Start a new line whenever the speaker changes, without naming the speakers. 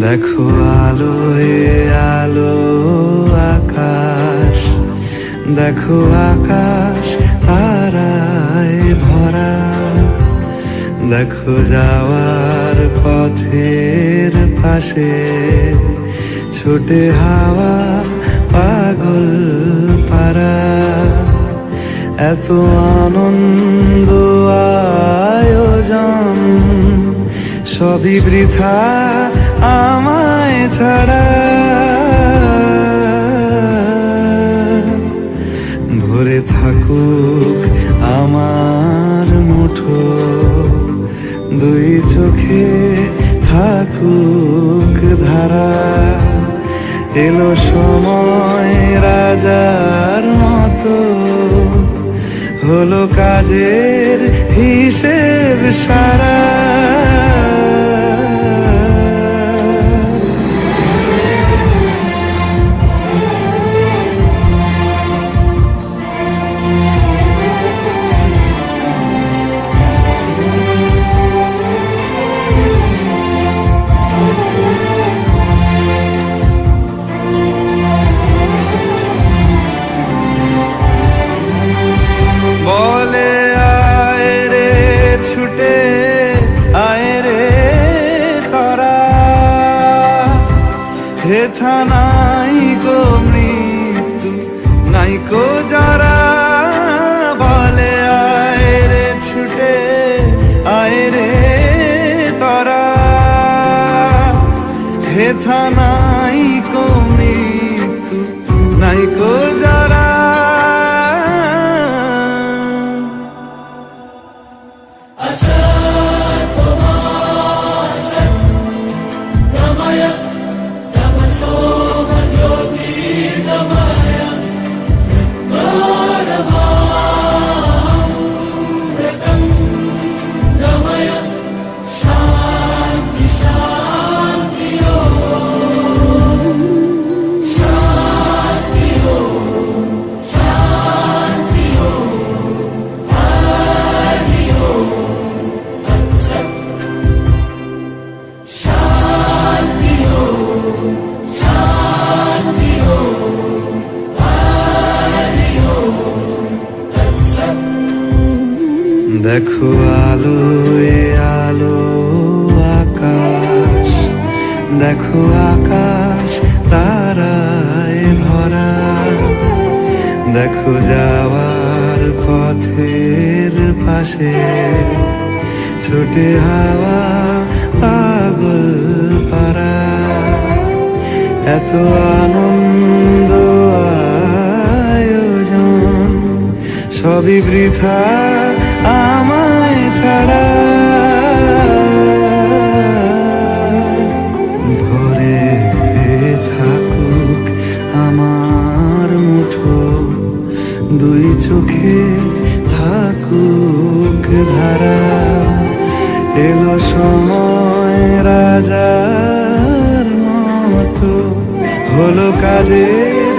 দেখো আলোয় আলো আকাশ, দেখো আকাশ তারায় ভরা, দেখো যাওয়ার পথের পাশে ছোটে হাওয়া পাগল পারা। এত আনন্দ আয়োজন সবই বৃথা আমায় ছাড়া। ভরে থাকুক আমার মুঠো, দুই চোখে থাকুক ধারা। এলো সময় রাজার মতো, হলো কাজের হিসেব সারা। বলে আয় রে ছুটে আয় রে তোরা, হেথা নাই গো মৃত্যু নাই কো যারা। বলে আয় রে ছুটে আয় রে তোরা, হেথা নাই কো মৃত্যু নাই কো যারা। দেখো আলোয় আলো আকাশ, দেখো আকাশ তারায় ভরা, দেখো যাওয়ার পথের পাশে ছোটে হাওয়া পাগল পারা। এত আনন্দ আয়োজন সবই বৃথা আমায় ছাড়া। ভরে থাকুক আমার মুঠো, দুই চোখে থাকুক ধারা। এলো সময় রাজার মতো, হলো কাজের